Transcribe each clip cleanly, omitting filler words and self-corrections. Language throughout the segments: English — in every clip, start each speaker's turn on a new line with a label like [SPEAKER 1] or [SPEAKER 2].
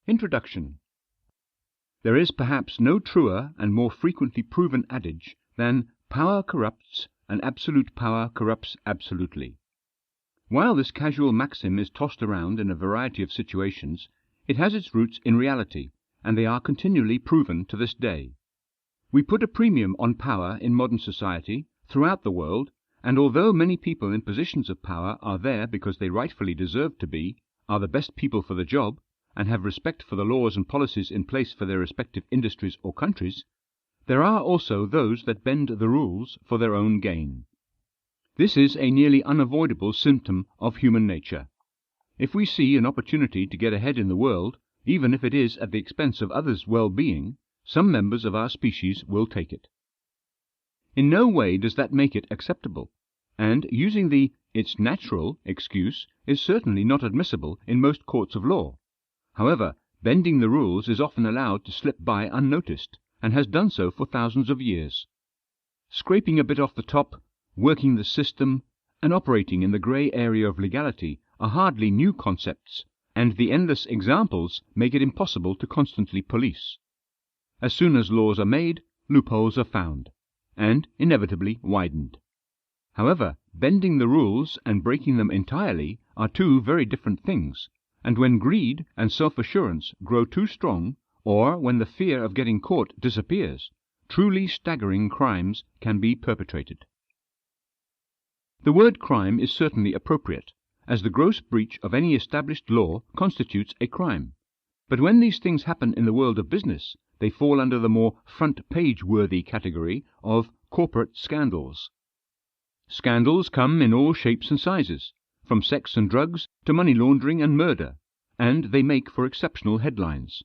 [SPEAKER 1] Introduction. There is perhaps no truer and more frequently proven adage than "power corrupts, and absolute power corrupts absolutely." While this casual maxim is tossed around in a variety of situations, it has its roots in reality, and they are continually proven to this day. We put a premium on power in modern society, throughout the world, and although many people in positions of power are there because they rightfully deserve to be, are the best people for the job, and have respect for the laws and policies in place for their respective industries or countries, there are also those that bend the rules for their own gain. This is a nearly unavoidable symptom of human nature. If we see an opportunity to get ahead in the world, even if it is at the expense of others' well-being, some members of our species will take it. In no way does that make it acceptable, and using the "it's natural" excuse is certainly not admissible in most courts of law. However, bending the rules is often allowed to slip by unnoticed, and has done so for thousands of years. Scraping a bit off the top, working the system, and operating in the grey area of legality are hardly new concepts, and the endless examples make it impossible to constantly police. As soon as laws are made, loopholes are found, and inevitably widened. However, bending the rules and breaking them entirely are two very different things, and when greed and self-assurance grow too strong, or when the fear of getting caught disappears, truly staggering crimes can be perpetrated. The word crime is certainly appropriate, as the gross breach of any established law constitutes a crime. But when these things happen in the world of business, they fall under the more front-page-worthy category of corporate scandals. Scandals come in all shapes and sizes, from sex and drugs to money laundering and murder, and they make for exceptional headlines.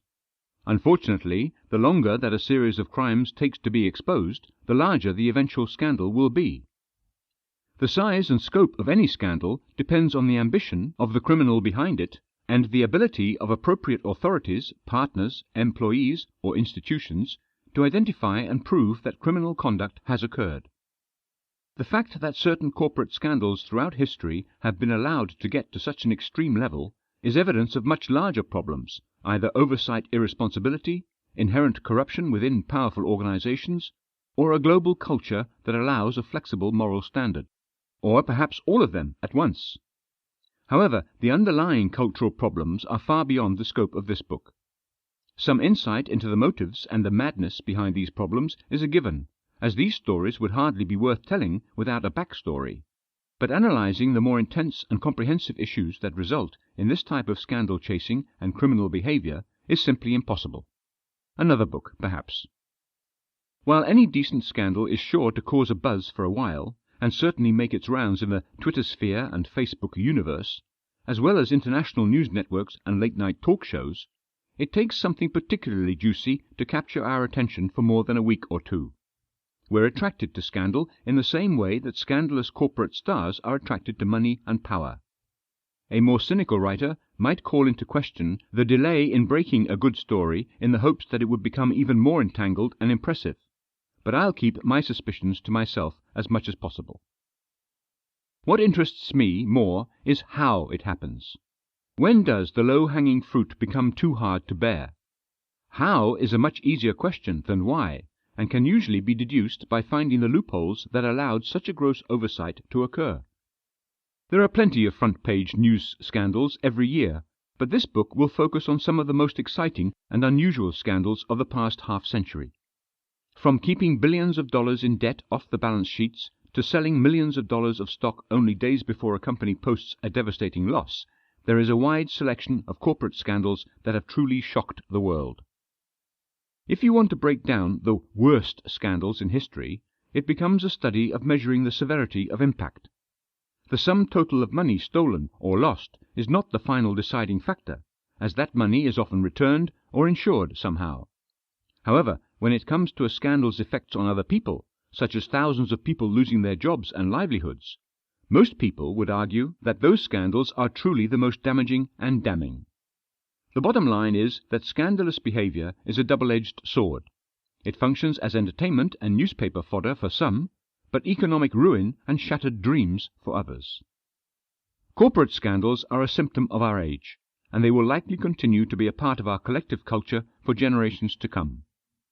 [SPEAKER 1] Unfortunately, the longer that a series of crimes takes to be exposed, the larger the eventual scandal will be. The size and scope of any scandal depends on the ambition of the criminal behind it, and the ability of appropriate authorities, partners, employees, or institutions to identify and prove that criminal conduct has occurred. The fact that certain corporate scandals throughout history have been allowed to get to such an extreme level is evidence of much larger problems, either oversight irresponsibility, inherent corruption within powerful organizations, or a global culture that allows a flexible moral standard, or perhaps all of them at once. However, the underlying cultural problems are far beyond the scope of this book. Some insight into the motives and the madness behind these problems is a given, as these stories would hardly be worth telling without a backstory. But analyzing the more intense and comprehensive issues that result in this type of scandal chasing and criminal behavior is simply impossible. Another book, perhaps. While any decent scandal is sure to cause a buzz for a while, and certainly make its rounds in the Twitter-sphere and Facebook universe, as well as international news networks and late-night talk shows, it takes something particularly juicy to capture our attention for more than a week or two. We're attracted to scandal in the same way that scandalous corporate stars are attracted to money and power. A more cynical writer might call into question the delay in breaking a good story in the hopes that it would become even more entangled and impressive, but I'll keep my suspicions to myself as much as possible. What interests me more is how it happens. When does the low-hanging fruit become too hard to bear? How is a much easier question than why, and can usually be deduced by finding the loopholes that allowed such a gross oversight to occur. There are plenty of front-page news scandals every year, but this book will focus on some of the most exciting and unusual scandals of the past half-century. From keeping billions of dollars in debt off the balance sheets to selling millions of dollars of stock only days before a company posts a devastating loss, there is a wide selection of corporate scandals that have truly shocked the world. If you want to break down the worst scandals in history, it becomes a study of measuring the severity of impact. The sum total of money stolen or lost is not the final deciding factor, as that money is often returned or insured somehow. However, when it comes to a scandal's effects on other people, such as thousands of people losing their jobs and livelihoods, most people would argue that those scandals are truly the most damaging and damning. The bottom line is that scandalous behavior is a double-edged sword. It functions as entertainment and newspaper fodder for some, but economic ruin and shattered dreams for others. Corporate scandals are a symptom of our age, and they will likely continue to be a part of our collective culture for generations to come.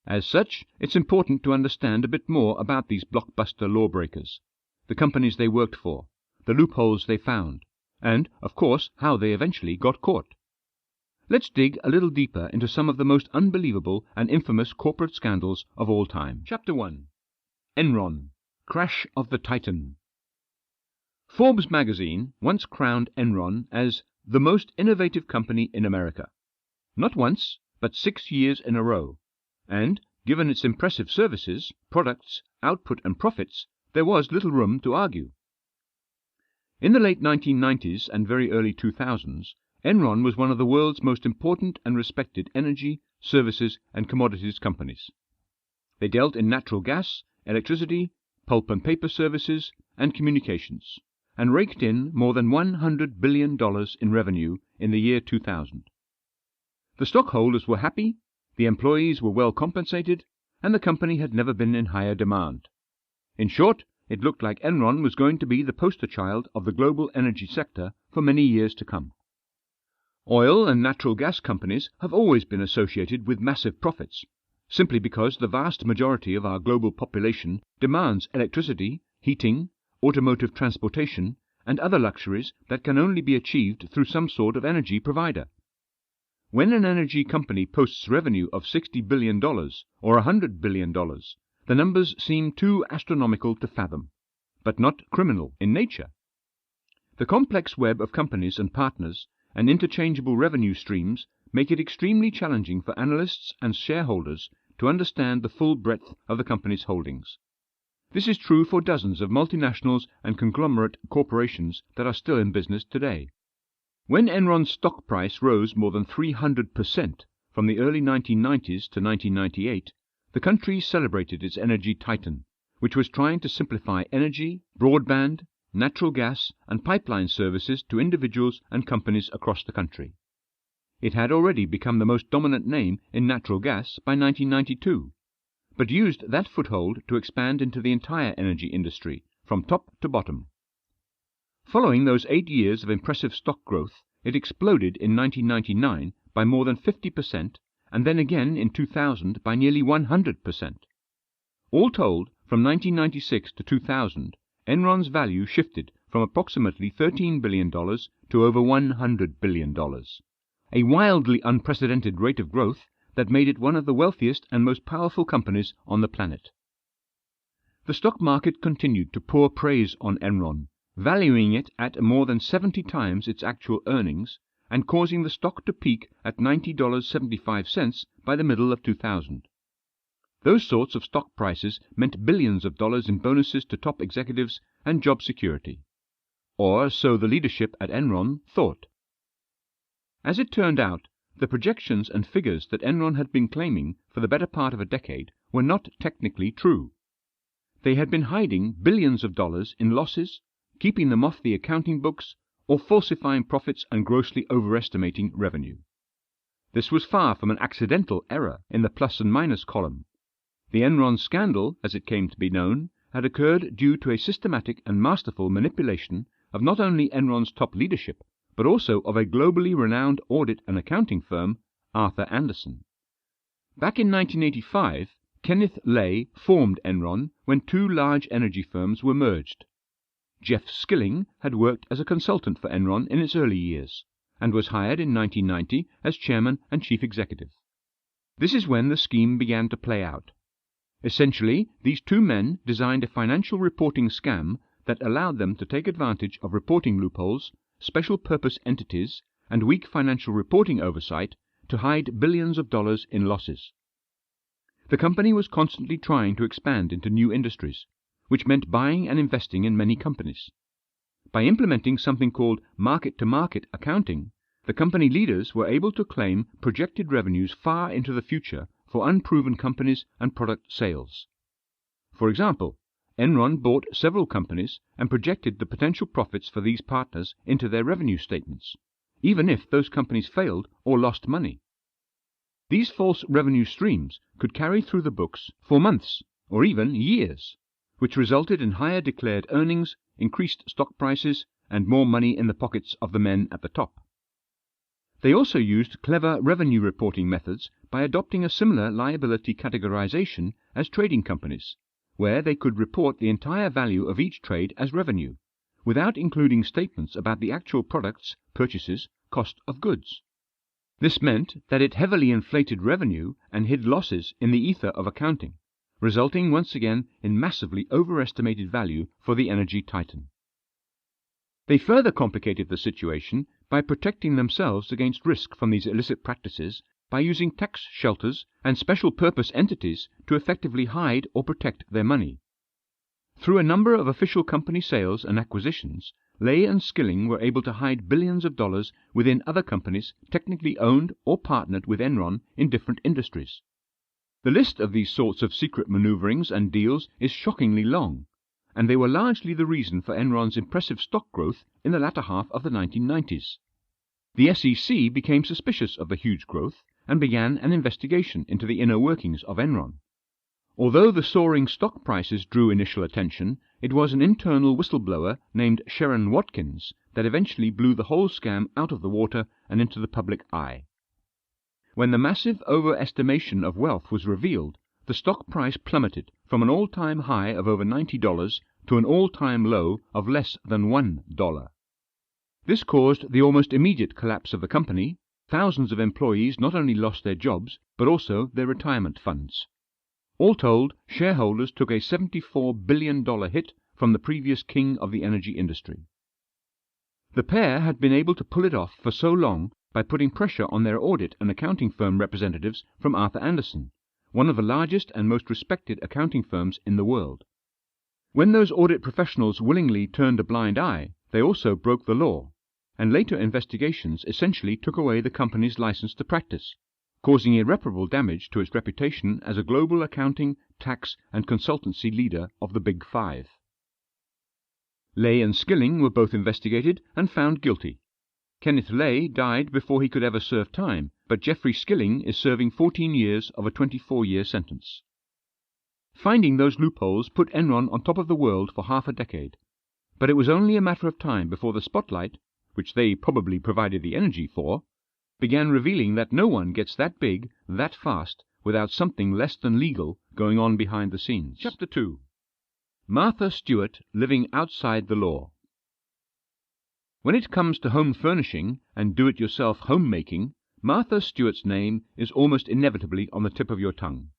[SPEAKER 1] As such, it's important to understand a bit more about these blockbuster lawbreakers, the companies they worked for, the loopholes they found, and, of course, how they eventually got caught. Let's dig a little deeper into some of the most unbelievable and infamous corporate scandals of all time. Chapter 1. Enron. Crash of the Titan. Forbes magazine once crowned Enron as the most innovative company in America. Not once, but 6 years in a row. And, given its impressive services, products, output and profits, there was little room to argue. In the late 1990s and very early 2000s, Enron was one of the world's most important and respected energy, services and commodities companies. They dealt in natural gas, electricity, pulp and paper services, and communications, and raked in more than $100 billion in revenue in the year 2000. The stockholders were happy, the employees were well compensated, and the company had never been in higher demand. In short, it looked like Enron was going to be the poster child of the global energy sector for many years to come. Oil and natural gas companies have always been associated with massive profits, simply because the vast majority of our global population demands electricity, heating, automotive transportation, and other luxuries that can only be achieved through some sort of energy provider. When an energy company posts revenue of $60 billion or $100 billion, the numbers seem too astronomical to fathom, but not criminal in nature. The complex web of companies and partners and interchangeable revenue streams make it extremely challenging for analysts and shareholders to understand the full breadth of the company's holdings. This is true for dozens of multinationals and conglomerate corporations that are still in business today. When Enron's stock price rose more than 300% from the early 1990s to 1998, the country celebrated its energy titan, which was trying to simplify energy, broadband, natural gas and pipeline services to individuals and companies across the country. It had already become the most dominant name in natural gas by 1992, but used that foothold to expand into the entire energy industry, from top to bottom. Following those 8 years of impressive stock growth, it exploded in 1999 by more than 50%, and then again in 2000 by nearly 100%. All told, from 1996 to 2000, Enron's value shifted from approximately $13 billion to over $100 billion, a wildly unprecedented rate of growth that made it one of the wealthiest and most powerful companies on the planet. The stock market continued to pour praise on Enron, valuing it at more than 70 times its actual earnings and causing the stock to peak at $90.75 by the middle of 2000. Those sorts of stock prices meant billions of dollars in bonuses to top executives and job security. Or so the leadership at Enron thought. As it turned out, the projections and figures that Enron had been claiming for the better part of a decade were not technically true. They had been hiding billions of dollars in losses, keeping them off the accounting books, or falsifying profits and grossly overestimating revenue. This was far from an accidental error in the plus and minus column. The Enron scandal, as it came to be known, had occurred due to a systematic and masterful manipulation of not only Enron's top leadership, but also of a globally renowned audit and accounting firm, Arthur Andersen. Back in 1985, Kenneth Lay formed Enron when two large energy firms were merged. Jeff Skilling had worked as a consultant for Enron in its early years, and was hired in 1990 as chairman and chief executive. This is when the scheme began to play out. Essentially, these two men designed a financial reporting scam that allowed them to take advantage of reporting loopholes, special purpose entities, and weak financial reporting oversight to hide billions of dollars in losses. The company was constantly trying to expand into new industries, which meant buying and investing in many companies. By implementing something called market-to-market accounting, the company leaders were able to claim projected revenues far into the future for unproven companies and product sales. For example, Enron bought several companies and projected the potential profits for these partners into their revenue statements, even if those companies failed or lost money. These false revenue streams could carry through the books for months or even years, which resulted in higher declared earnings, increased stock prices, and more money in the pockets of the men at the top. They also used clever revenue reporting methods by adopting a similar liability categorization as trading companies, where they could report the entire value of each trade as revenue, without including statements about the actual products, purchases, cost of goods. This meant that it heavily inflated revenue and hid losses in the ether of accounting, resulting once again in massively overestimated value for the energy titan. They further complicated the situation by protecting themselves against risk from these illicit practices by using tax shelters and special purpose entities to effectively hide or protect their money. Through a number of official company sales and acquisitions, Lay and Skilling were able to hide billions of dollars within other companies technically owned or partnered with Enron in different industries. The list of these sorts of secret maneuverings and deals is shockingly long, and they were largely the reason for Enron's impressive stock growth in the latter half of the 1990s. The SEC became suspicious of the huge growth and began an investigation into the inner workings of Enron. Although the soaring stock prices drew initial attention, it was an internal whistleblower named Sharon Watkins that eventually blew the whole scam out of the water and into the public eye. When the massive overestimation of wealth was revealed, the stock price plummeted from an all-time high of over $90 to an all-time low of less than $1. This caused the almost immediate collapse of the company. Thousands of employees not only lost their jobs, but also their retirement funds. All told, shareholders took a $74 billion hit from the previous king of the energy industry. The pair had been able to pull it off for so long by putting pressure on their audit and accounting firm representatives from Arthur Andersen, one of the largest and most respected accounting firms in the world. When those audit professionals willingly turned a blind eye, they also broke the law, and later investigations essentially took away the company's license to practice, causing irreparable damage to its reputation as a global accounting, tax, and consultancy leader of the Big Five. Lay and Skilling were both investigated and found guilty. Kenneth Lay died before he could ever serve time, but Jeffrey Skilling is serving 14 years of a 24-year sentence. Finding those loopholes put Enron on top of the world for half a decade, but it was only a matter of time before the spotlight, which they probably provided the energy for, began revealing that no one gets that big, that fast, without something less than legal going on behind the scenes. Chapter 2. Martha Stewart living outside the law. When it comes to home furnishing and do-it-yourself homemaking, Martha Stewart's name is almost inevitably on the tip of your tongue.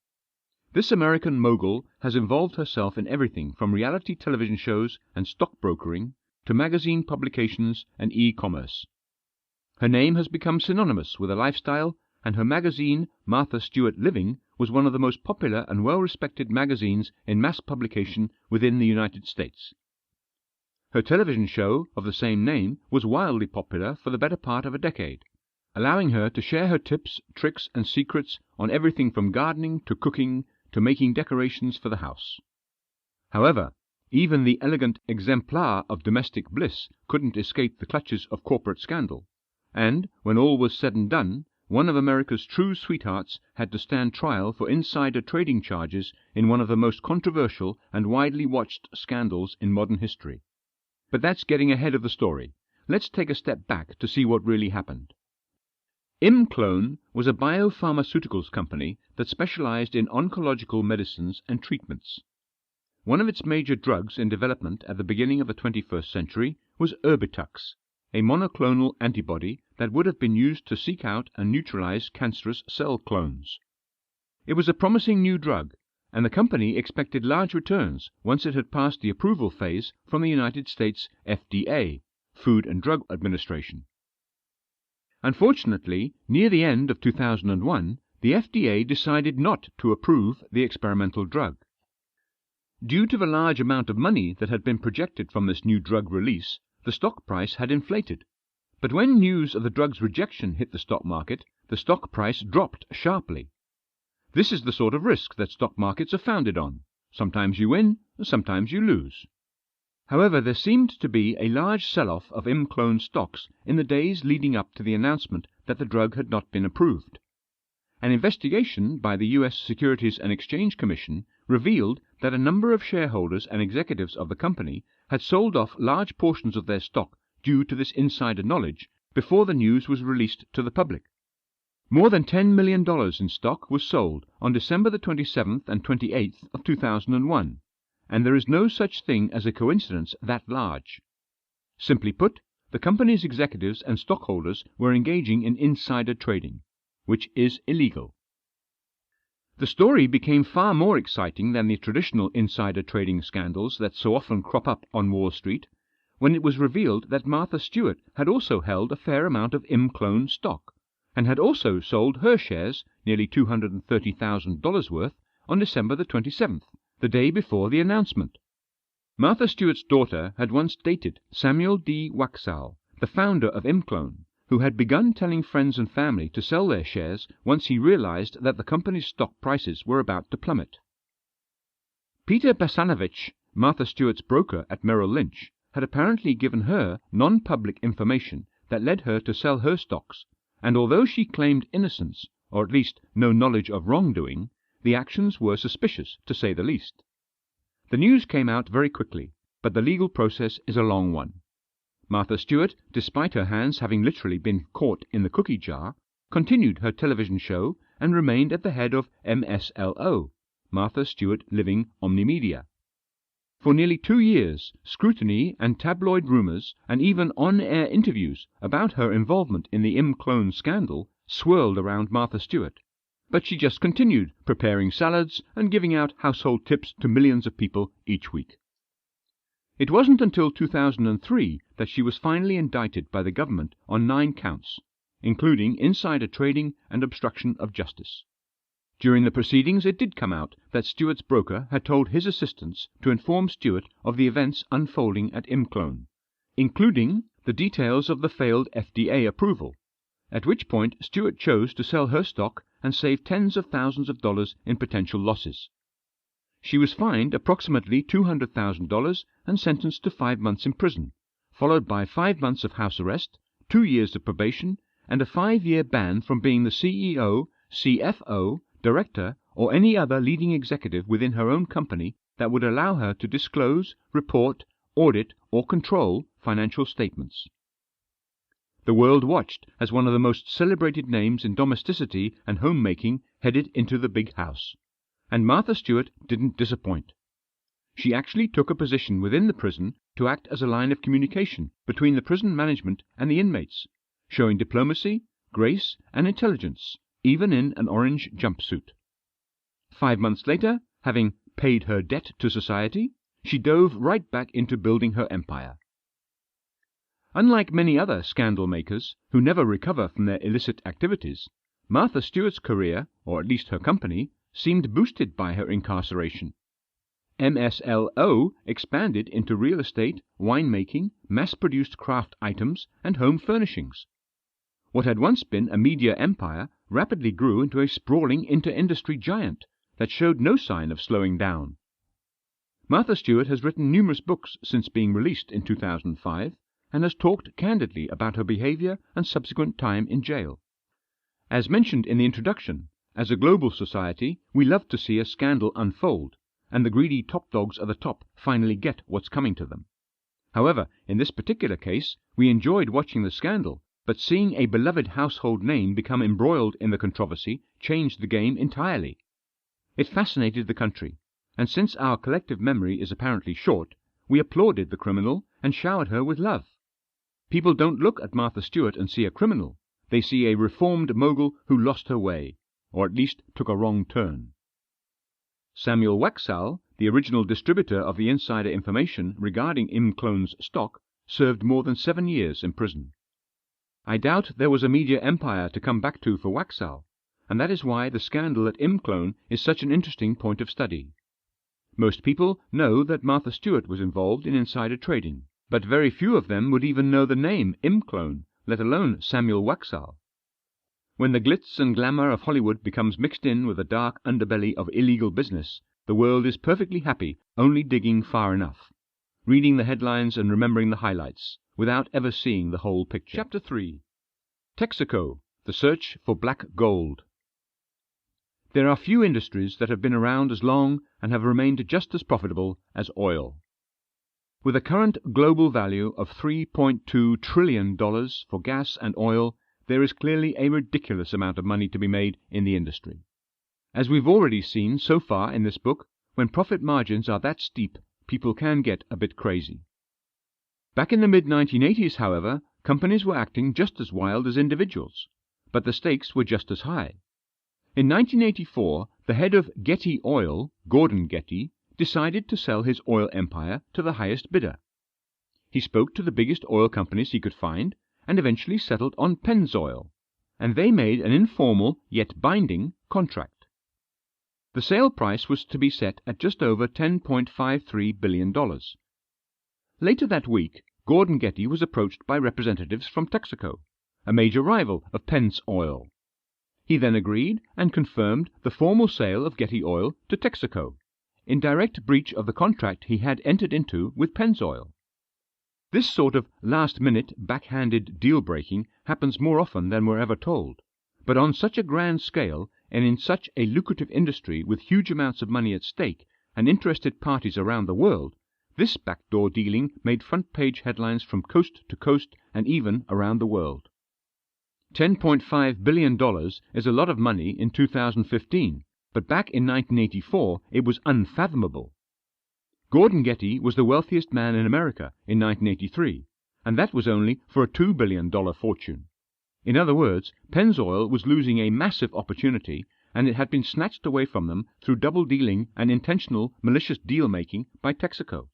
[SPEAKER 1] This American mogul has involved herself in everything from reality television shows and stockbrokering to magazine publications and e-commerce. Her name has become synonymous with a lifestyle, and her magazine, Martha Stewart Living, was one of the most popular and well-respected magazines in mass publication within the United States. Her television show of the same name was wildly popular for the better part of a decade, allowing her to share her tips, tricks, and secrets on everything from gardening to cooking to making decorations for the house. However, even the elegant exemplar of domestic bliss couldn't escape the clutches of corporate scandal, and, when all was said and done, one of America's true sweethearts had to stand trial for insider trading charges in one of the most controversial and widely watched scandals in modern history. But that's getting ahead of the story. Let's take a step back to see what really happened. ImClone was a biopharmaceuticals company that specialized in oncological medicines and treatments. One of its major drugs in development at the beginning of the 21st century was Erbitux, a monoclonal antibody that would have been used to seek out and neutralize cancerous cell clones. It was a promising new drug, and the company expected large returns once it had passed the approval phase from the United States FDA, Food and Drug Administration. Unfortunately, near the end of 2001, the FDA decided not to approve the experimental drug. Due to the large amount of money that had been projected from this new drug release, the stock price had inflated. But when news of the drug's rejection hit the stock market, the stock price dropped sharply. This is the sort of risk that stock markets are founded on. Sometimes you win, sometimes you lose. However, there seemed to be a large sell-off of ImClone stocks in the days leading up to the announcement that the drug had not been approved. An investigation by the US Securities and Exchange Commission revealed that a number of shareholders and executives of the company had sold off large portions of their stock due to this insider knowledge before the news was released to the public. More than $10 million in stock was sold on December the 27th and 28th of 2001, and there is no such thing as a coincidence that large. Simply put, the company's executives and stockholders were engaging in insider trading, which is illegal. The story became far more exciting than the traditional insider trading scandals that so often crop up on Wall Street, when it was revealed that Martha Stewart had also held a fair amount of ImClone stock, and had also sold her shares, nearly $230,000 worth, on December the 27th, the day before the announcement. Martha Stewart's daughter had once dated Samuel D. Waxall, the founder of ImClone, who had begun telling friends and family to sell their shares once he realized that the company's stock prices were about to plummet. Peter Basanovich, Martha Stewart's broker at Merrill Lynch, had apparently given her non-public information that led her to sell her stocks, and although she claimed innocence, or at least no knowledge of wrongdoing, the actions were suspicious, to say the least. The news came out very quickly, but the legal process is a long one. Martha Stewart, despite her hands having literally been caught in the cookie jar, continued her television show and remained at the head of MSLO, Martha Stewart Living Omnimedia. For nearly 2 years, scrutiny and tabloid rumors and even on-air interviews about her involvement in the ImClone scandal swirled around Martha Stewart, but she just continued preparing salads and giving out household tips to millions of people each week. It wasn't until 2003 that she was finally indicted by the government on 9 counts, including insider trading and obstruction of justice. During the proceedings it did come out that Stewart's broker had told his assistants to inform Stewart of the events unfolding at ImClone, including the details of the failed FDA approval, at which point Stewart chose to sell her stock and save tens of thousands of dollars in potential losses. She was fined approximately $200,000 and sentenced to 5 months in prison, followed by 5 months of house arrest, 2 years of probation, and a 5-year ban from being the CEO, CFO, director, or any other leading executive within her own company that would allow her to disclose, report, audit, or control financial statements. The world watched as one of the most celebrated names in domesticity and homemaking headed into the big house. And Martha Stewart didn't disappoint. She actually took a position within the prison to act as a line of communication between the prison management and the inmates, showing diplomacy, grace, and intelligence, even in an orange jumpsuit. 5 months later, having paid her debt to society, she dove right back into building her empire. Unlike many other scandal makers who never recover from their illicit activities, Martha Stewart's career, or at least her company, seemed boosted by her incarceration. MSLO expanded into real estate, winemaking, mass-produced craft items, and home furnishings. What had once been a media empire rapidly grew into a sprawling inter-industry giant that showed no sign of slowing down. Martha Stewart has written numerous books since being released in 2005, and has talked candidly about her behavior and subsequent time in jail. As mentioned in the introduction, as a global society, we love to see a scandal unfold, and the greedy top dogs at the top finally get what's coming to them. However, in this particular case, we enjoyed watching the scandal, but seeing a beloved household name become embroiled in the controversy changed the game entirely. It fascinated the country, and since our collective memory is apparently short, we applauded the criminal and showered her with love. People don't look at Martha Stewart and see a criminal. They see a reformed mogul who lost her way, or at least took a wrong turn. Samuel Waxall, the original distributor of the insider information regarding ImClone's stock, served more than 7 years in prison. I doubt there was a media empire to come back to for Waxall, and that is why the scandal at ImClone is such an interesting point of study. Most people know that Martha Stewart was involved in insider trading, but very few of them would even know the name ImClone, let alone Samuel Waxall. When the glitz and glamour of Hollywood becomes mixed in with the dark underbelly of illegal business, the world is perfectly happy only digging far enough, reading the headlines and remembering the highlights, without ever seeing the whole picture. Chapter 3. Texaco, the search for black gold. There are few industries that have been around as long and have remained just as profitable as oil. With a current global value of $3.2 trillion for gas and oil, there is clearly a ridiculous amount of money to be made in the industry. As we've already seen so far in this book, when profit margins are that steep, people can get a bit crazy. Back in the mid-1980s, however, companies were acting just as wild as individuals, but the stakes were just as high. In 1984, the head of Getty Oil, Gordon Getty, decided to sell his oil empire to the highest bidder. He spoke to the biggest oil companies he could find and eventually settled on Pennzoil, and they made an informal yet binding contract. The sale price was to be set at just over $10.53 billion. Later that week, Gordon Getty was approached by representatives from Texaco, a major rival of Pennzoil. He then agreed and confirmed the formal sale of Getty Oil to Texaco, in direct breach of the contract he had entered into with Pennzoil. This sort of last-minute, backhanded deal-breaking happens more often than we're ever told, but on such a grand scale and in such a lucrative industry with huge amounts of money at stake and interested parties around the world, this backdoor dealing made front-page headlines from coast to coast and even around the world. $10.5 billion is a lot of money in 2015, but back in 1984 it was unfathomable. Gordon Getty was the wealthiest man in America in 1983, and that was only for a $2 billion fortune. In other words, Pennzoil was losing a massive opportunity, and it had been snatched away from them through double dealing and intentional malicious deal-making by Texaco.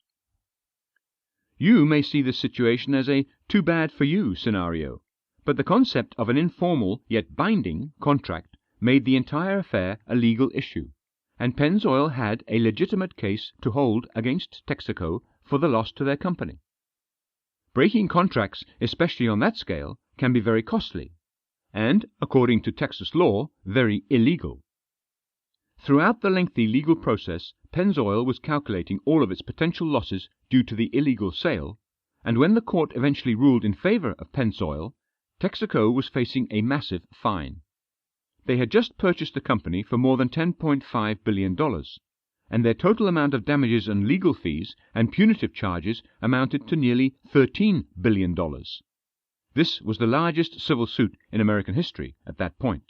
[SPEAKER 1] You may see this situation as a too bad for you scenario, but the concept of an informal yet binding contract made the entire affair a legal issue, and Pennzoil had a legitimate case to hold against Texaco for the loss to their company. Breaking contracts, especially on that scale, can be very costly, and, according to Texas law, very illegal. Throughout the lengthy legal process, Pennzoil was calculating all of its potential losses due to the illegal sale, and when the court eventually ruled in favor of Pennzoil, Texaco was facing a massive fine. They had just purchased the company for more than $10.5 billion, and their total amount of damages and legal fees and punitive charges amounted to nearly $13 billion. This was the largest civil suit in American history at that point.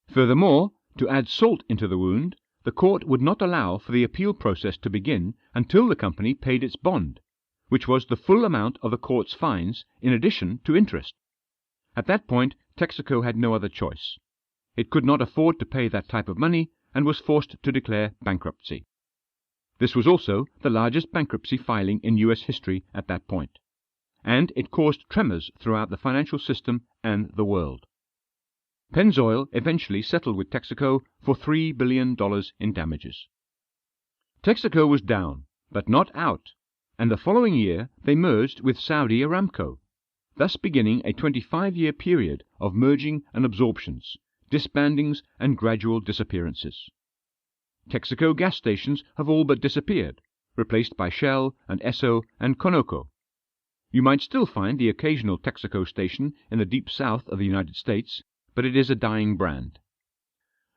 [SPEAKER 1] Furthermore, to add salt into the wound, the court would not allow for the appeal process to begin until the company paid its bond, which was the full amount of the court's fines in addition to interest. At that point, Texaco had no other choice. It could not afford to pay that type of money and was forced to declare bankruptcy. This was also the largest bankruptcy filing in US history at that point, and it caused tremors throughout the financial system and the world. Pennzoil eventually settled with Texaco for $3 billion in damages. Texaco was down, but not out, and the following year they merged with Saudi Aramco, thus beginning a 25-year period of merging and absorptions, disbandings and gradual disappearances. Texaco gas stations have all but disappeared, replaced by Shell and Esso and Conoco. You might still find the occasional Texaco station in the deep south of the United States, but it is a dying brand.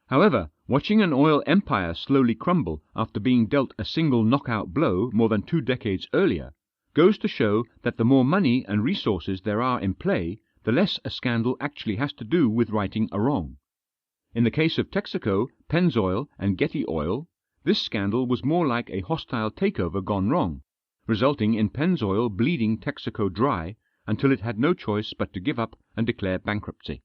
[SPEAKER 1] However, watching an oil empire slowly crumble after being dealt a single knockout blow more than 2 decades earlier goes to show that the more money and resources there are in play, the less a scandal actually has to do with righting a wrong. In the case of Texaco, Pennzoil, and Getty Oil, this scandal was more like a hostile takeover gone wrong, resulting in Pennzoil bleeding Texaco dry until it had no choice but to give up and declare bankruptcy.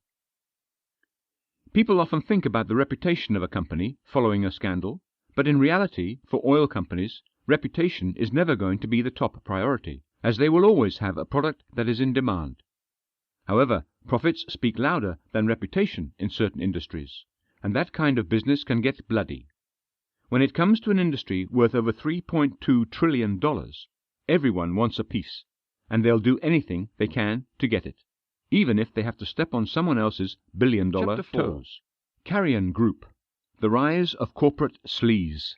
[SPEAKER 1] People often think about the reputation of a company following a scandal, but in reality, for oil companies, reputation is never going to be the top priority, as they will always have a product that is in demand. However, profits speak louder than reputation in certain industries, and that kind of business can get bloody. When it comes to an industry worth over $3.2 trillion, everyone wants a piece, and they'll do anything they can to get it, even if they have to step on someone else's billion-dollar toes. Carrion Group: The Rise of Corporate Sleaze.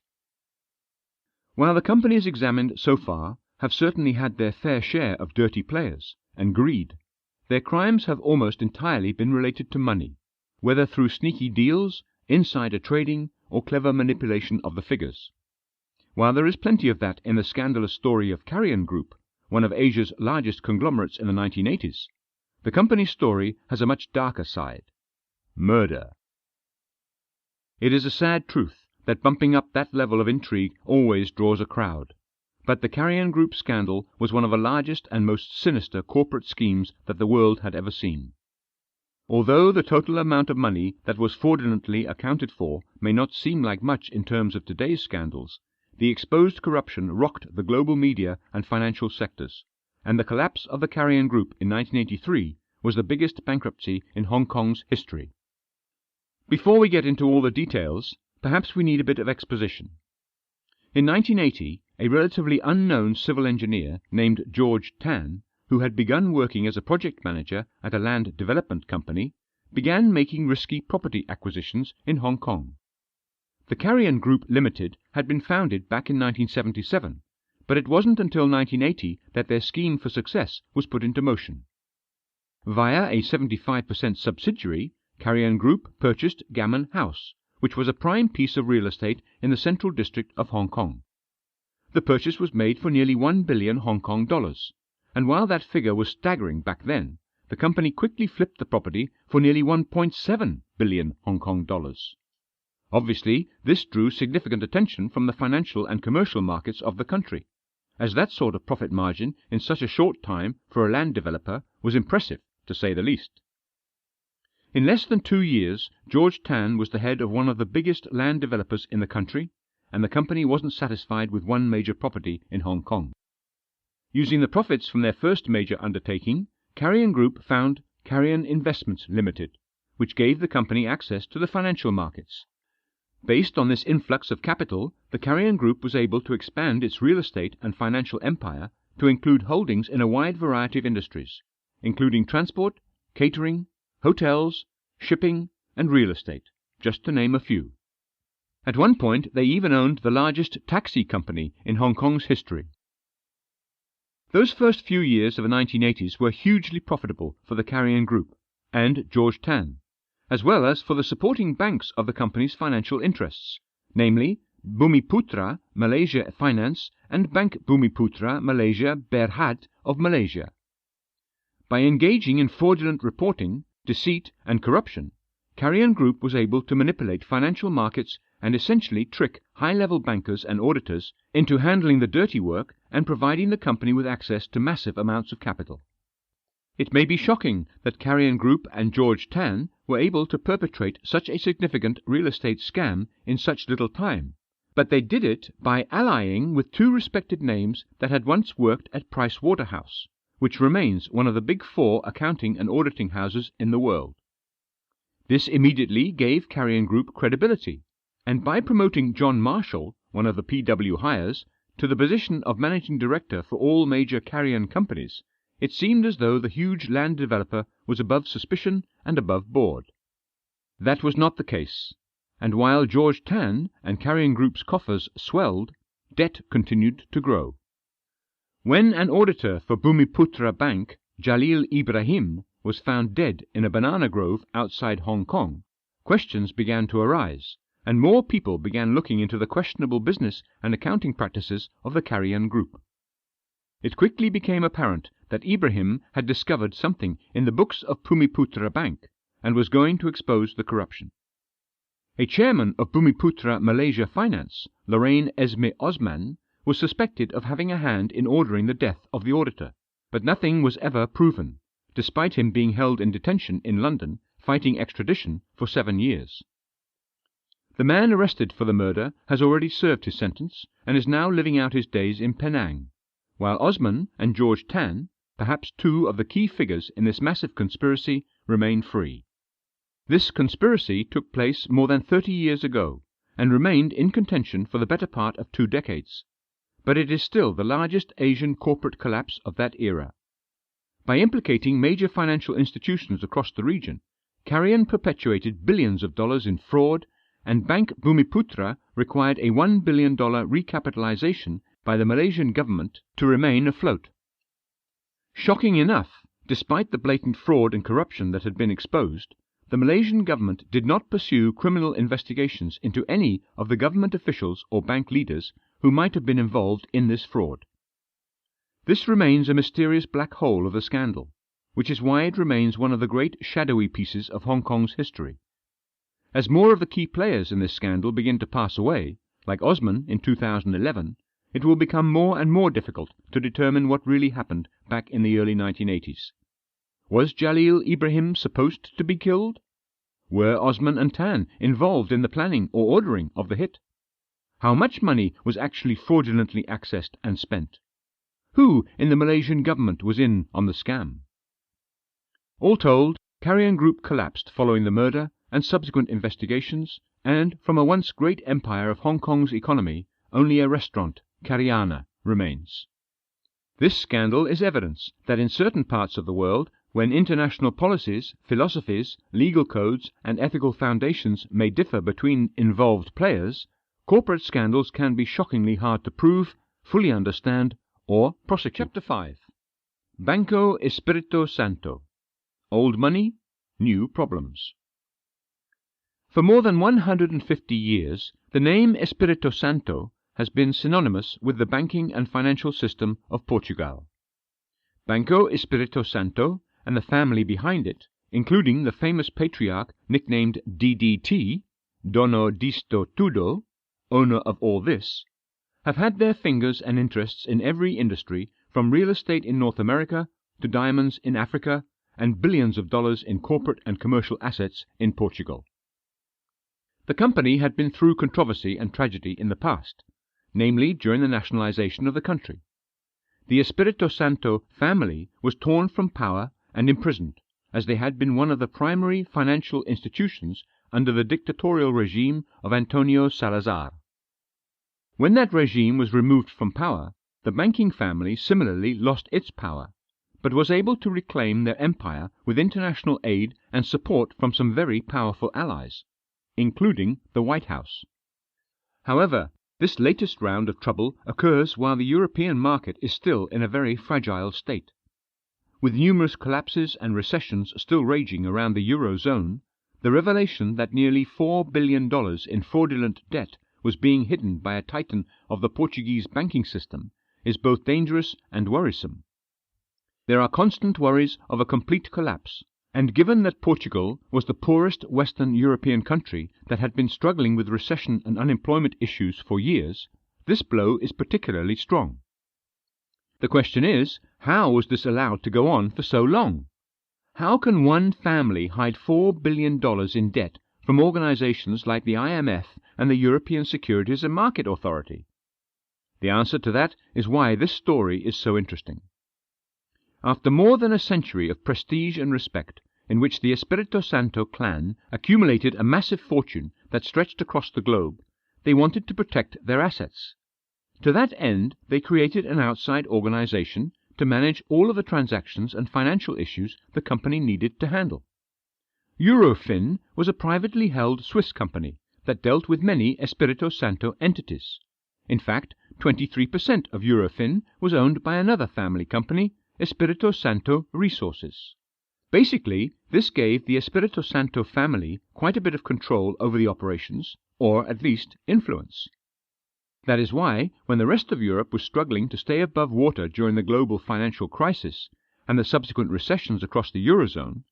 [SPEAKER 1] While the companies examined so far have certainly had their fair share of dirty players and greed, their crimes have almost entirely been related to money, whether through sneaky deals, insider trading, or clever manipulation of the figures. While there is plenty of that in the scandalous story of Carrion Group, one of Asia's largest conglomerates in the 1980s, the company's story has a much darker side. Murder. It is a sad truth that bumping up that level of intrigue always draws a crowd. But the Carrion Group scandal was one of the largest and most sinister corporate schemes that the world had ever seen. Although the total amount of money that was fraudulently accounted for may not seem like much in terms of today's scandals, the exposed corruption rocked the global media and financial sectors, and the collapse of the Carrion Group in 1983 was the biggest bankruptcy in Hong Kong's history. Before we get into all the details, perhaps we need a bit of exposition. In 1980, a relatively unknown civil engineer named George Tan, who had begun working as a project manager at a land development company, began making risky property acquisitions in Hong Kong. The Carrion Group Limited had been founded back in 1977, but it wasn't until 1980 that their scheme for success was put into motion. Via a 75% subsidiary, Carrion Group purchased Gammon House, which was a prime piece of real estate in the central district of Hong Kong. The purchase was made for nearly 1 billion Hong Kong dollars, and while that figure was staggering back then, the company quickly flipped the property for nearly 1.7 billion Hong Kong dollars. Obviously, this drew significant attention from the financial and commercial markets of the country, as that sort of profit margin in such a short time for a land developer was impressive, to say the least. In less than 2 years, George Tan was the head of one of the biggest land developers in the country, and the company wasn't satisfied with one major property in Hong Kong. Using the profits from their first major undertaking, Carrion Group found Carrion Investments Limited, which gave the company access to the financial markets. Based on this influx of capital, the Carrion Group was able to expand its real estate and financial empire to include holdings in a wide variety of industries, including transport, catering, hotels, shipping, and real estate, just to name a few. At one point, they even owned the largest taxi company in Hong Kong's history. Those first few years of the 1980s were hugely profitable for the Carrion Group and George Tan, as well as for the supporting banks of the company's financial interests, namely Bumiputra Malaysia Finance and Bank Bumiputra Malaysia Berhad of Malaysia. By engaging in fraudulent reporting, deceit, and corruption, Carrion Group was able to manipulate financial markets and essentially trick high-level bankers and auditors into handling the dirty work and providing the company with access to massive amounts of capital. It may be shocking that Carrion Group and George Tan were able to perpetrate such a significant real estate scam in such little time, but they did it by allying with two respected names that had once worked at Price Waterhouse, which remains one of the big 4 accounting and auditing houses in the world. This immediately gave Carrion Group credibility, and by promoting John Marshall, one of the PW hires, to the position of managing director for all major Carrion companies, it seemed as though the huge land developer was above suspicion and above board. That was not the case, and while George Tan and Carrion Group's coffers swelled, debt continued to grow. When an auditor for Bumiputra Bank, Jalil Ibrahim, was found dead in a banana grove outside Hong Kong, questions began to arise, and more people began looking into the questionable business and accounting practices of the Carrion Group. It quickly became apparent that Ibrahim had discovered something in the books of Bumiputra Bank and was going to expose the corruption. A chairman of Bumiputra Malaysia Finance, Lorraine Esme Osman, was suspected of having a hand in ordering the death of the auditor, but nothing was ever proven, despite him being held in detention in London, fighting extradition for 7 years. The man arrested for the murder has already served his sentence and is now living out his days in Penang, while Osman and George Tan, perhaps 2 of the key figures in this massive conspiracy, remain free. This conspiracy took place more than 30 years ago and remained in contention for the better part of 2 decades, but it is still the largest Asian corporate collapse of that era. By implicating major financial institutions across the region, Carrion perpetuated billions of dollars in fraud, and Bank Bumiputra required a $1 billion recapitalization by the Malaysian government to remain afloat. Shocking enough, despite the blatant fraud and corruption that had been exposed, the Malaysian government did not pursue criminal investigations into any of the government officials or bank leaders who might have been involved in this fraud. This remains a mysterious black hole of the scandal, which is why it remains one of the great shadowy pieces of Hong Kong's history. As more of the key players in this scandal begin to pass away, like Osman in 2011, it will become more and more difficult to determine what really happened back in the early 1980s. Was Jalil Ibrahim supposed to be killed? Were Osman and Tan involved in the planning or ordering of the hit? How much money was actually fraudulently accessed and spent? Who in the Malaysian government was in on the scam? All told, Carrion Group collapsed following the murder and subsequent investigations, and from a once great empire of Hong Kong's economy, only a restaurant, Cariana, remains. This scandal is evidence that in certain parts of the world, when international policies, philosophies, legal codes, and ethical foundations may differ between involved players, corporate scandals can be shockingly hard to prove, fully understand, or prosecute. Chapter 5. Banco Espirito Santo. Old money, new problems. For more than 150 years, the name Espirito Santo has been synonymous with the banking and financial system of Portugal. Banco Espirito Santo and the family behind it, including the famous patriarch nicknamed DDT, Dono disto tudo, owner of all this, have had their fingers and interests in every industry, from real estate in North America to diamonds in Africa and billions of dollars in corporate and commercial assets in Portugal. The company had been through controversy and tragedy in the past, namely during the nationalization of the country. The Espirito Santo family was torn from power and imprisoned, as they had been one of the primary financial institutions under the dictatorial regime of Antonio Salazar. When that regime was removed from power, the banking family similarly lost its power, but was able to reclaim their empire with international aid and support from some very powerful allies, including the White House. However, this latest round of trouble occurs while the European market is still in a very fragile state. With numerous collapses and recessions still raging around the Eurozone, the revelation that nearly $4 billion in fraudulent debt was being hidden by a titan of the Portuguese banking system is both dangerous and worrisome. There are constant worries of a complete collapse, and given that Portugal was the poorest Western European country that had been struggling with recession and unemployment issues for years, this blow is particularly strong. The question is, how was this allowed to go on for so long? How can one family hide $4 billion in debt from organizations like the IMF and the European Securities and Market Authority? The answer to that is why this story is so interesting. After more than a century of prestige and respect, in which the Espirito Santo clan accumulated a massive fortune that stretched across the globe, they wanted to protect their assets. To that end, they created an outside organization to manage all of the transactions and financial issues the company needed to handle. Eurofin was a privately held Swiss company that dealt with many Espirito Santo entities. In fact, 23% of Eurofin was owned by another family company, Espirito Santo Resources. Basically, this gave the Espirito Santo family quite a bit of control over the operations, or at least influence. That is why, when the rest of Europe was struggling to stay above water during the global financial crisis and the subsequent recessions across the Eurozone,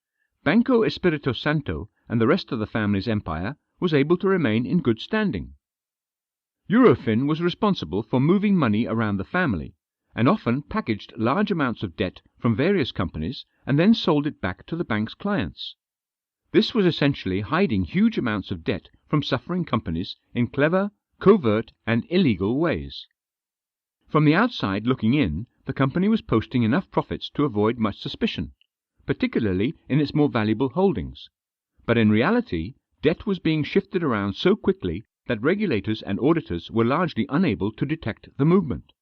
[SPEAKER 1] Banco Espirito Santo and the rest of the family's empire was able to remain in good standing. Eurofin was responsible for moving money around the family, and often packaged large amounts of debt from various companies and then sold it back to the bank's clients. This was essentially hiding huge amounts of debt from suffering companies in clever, covert, and illegal ways. From the outside looking in, the company was posting enough profits to avoid much suspicion, particularly in its more valuable holdings. But in reality, debt was being shifted around so quickly that regulators and auditors were largely unable to detect the movement.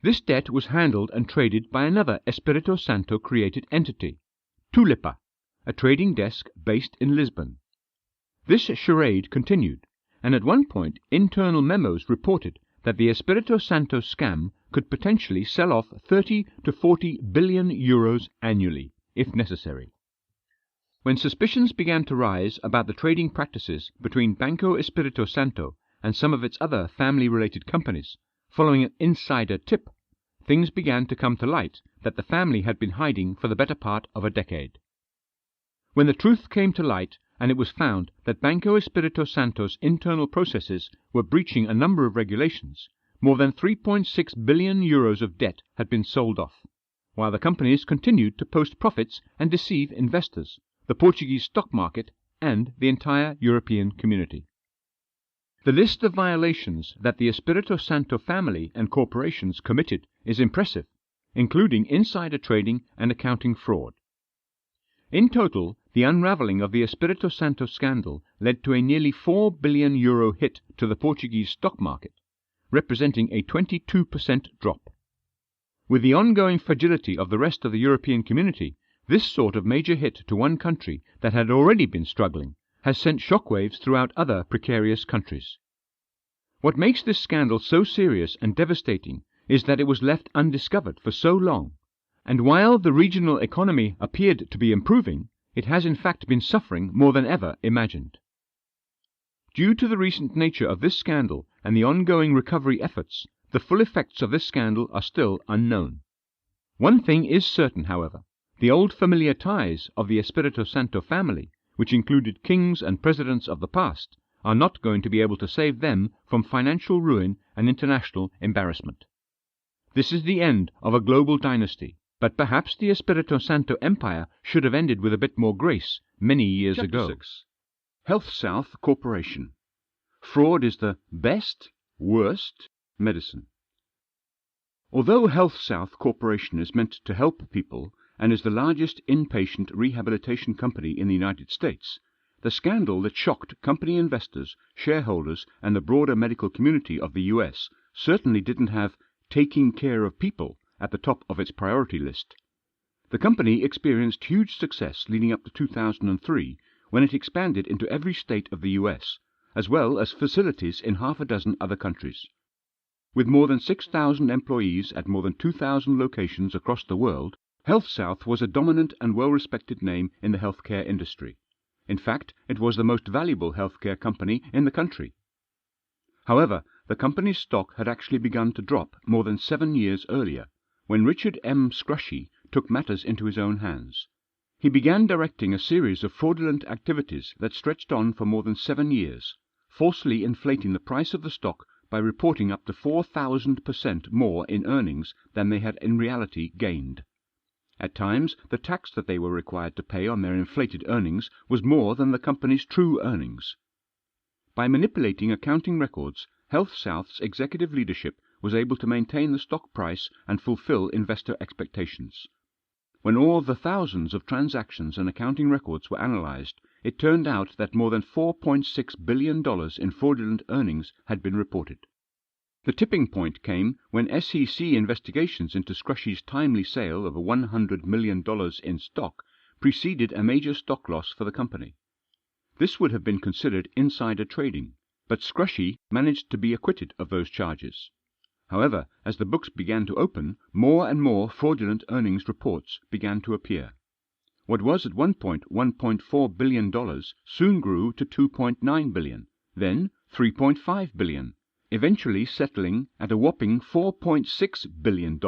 [SPEAKER 1] This debt was handled and traded by another Espirito Santo created entity, Tulipa, a trading desk based in Lisbon. This charade continued, and at one point internal memos reported that the Espirito Santo scam could potentially sell off 30 to 40 billion euros annually, if necessary. When suspicions began to rise about the trading practices between Banco Espirito Santo and some of its other family-related companies, following an insider tip, things began to come to light that the family had been hiding for the better part of a decade. When the truth came to light and it was found that Banco Espirito Santo's internal processes were breaching a number of regulations, more than 3.6 billion euros of debt had been sold off, while the companies continued to post profits and deceive investors, the Portuguese stock market, and the entire European community. The list of violations that the Espirito Santo family and corporations committed is impressive, including insider trading and accounting fraud. In total, the unravelling of the Espirito Santo scandal led to a nearly €4 billion hit to the Portuguese stock market, representing a 22% drop. With the ongoing fragility of the rest of the European community, this sort of major hit to one country that had already been struggling has sent shockwaves throughout other precarious countries. What makes this scandal so serious and devastating is that it was left undiscovered for so long, and while the regional economy appeared to be improving, it has in fact been suffering more than ever imagined. Due to the recent nature of this scandal and the ongoing recovery efforts, the full effects of this scandal are still unknown. One thing is certain, however. The old familiar ties of the Espirito Santo family, which included kings and presidents of the past, are not going to be able to save them from financial ruin and international embarrassment. This is the end of a global dynasty, but perhaps the Espirito Santo empire should have ended with a bit more grace many years ago.
[SPEAKER 2] 6. HealthSouth Corporation. Fraud is the best, worst medicine. Although HealthSouth Corporation is meant to help people and is the largest inpatient rehabilitation company in the United States, the scandal that shocked company investors, shareholders, and the broader medical community of the US certainly didn't have taking care of people at the top of its priority list. The company experienced huge success leading up to 2003, when it expanded into every state of the US, as well as facilities in half a dozen other countries. With more than 6,000 employees at more than 2,000 locations across the world, HealthSouth was a dominant and well-respected name in the healthcare industry. In fact, it was the most valuable healthcare company in the country. However, the company's stock had actually begun to drop more than 7 years earlier, when Richard M. Scrushy took matters into his own hands. He began directing a series of fraudulent activities that stretched on for more than 7 years, falsely inflating the price of the stock by reporting up to 4,000% more in earnings than they had in reality gained. At times, the tax that they were required to pay on their inflated earnings was more than the company's true earnings. By manipulating accounting records, HealthSouth's executive leadership was able to maintain the stock price and fulfill investor expectations. When all the thousands of transactions and accounting records were analyzed, it turned out that more than $4.6 billion in fraudulent earnings had been reported. The tipping point came when SEC investigations into Scrushy's timely sale of $100 million in stock preceded a major stock loss for the company. This would have been considered insider trading, but Scrushy managed to be acquitted of those charges. However, as the books began to open, more and more fraudulent earnings reports began to appear. What was at one point $1.4 billion soon grew to $2.9 billion, then $3.5 billion, eventually settling at a whopping $4.6 billion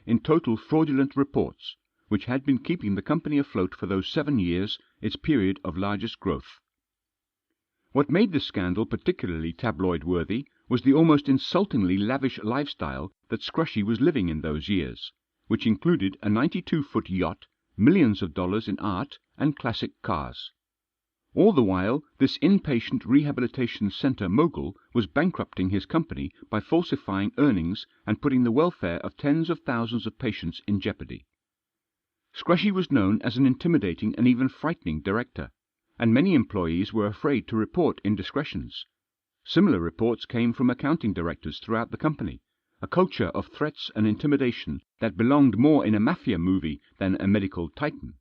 [SPEAKER 2] in total fraudulent reports, which had been keeping the company afloat for those 7 years, its period of largest growth. What made this scandal particularly tabloid-worthy was the almost insultingly lavish lifestyle that Scrushy was living in those years, which included a 92-foot yacht, millions of dollars in art, and classic cars. All the while, this inpatient rehabilitation center mogul was bankrupting his company by falsifying earnings and putting the welfare of tens of thousands of patients in jeopardy. Scrushy was known as an intimidating and even frightening director, and many employees were afraid to report indiscretions. Similar reports came from accounting directors throughout the company, a culture of threats and intimidation that belonged more in a mafia movie than a medical titan.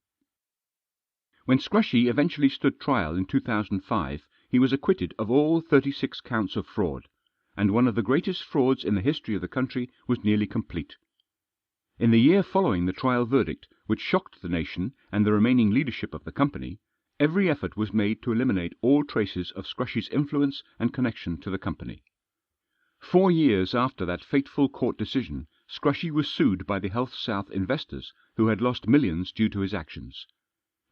[SPEAKER 2] When Scrushy eventually stood trial in 2005, he was acquitted of all 36 counts of fraud, and one of the greatest frauds in the history of the country was nearly complete. In the year following the trial verdict, which shocked the nation and the remaining leadership of the company, Every effort was made to eliminate all traces of Scrushy's influence and connection to the company. 4 years after that fateful court decision, Scrushy was sued by the HealthSouth investors who had lost millions due to his actions.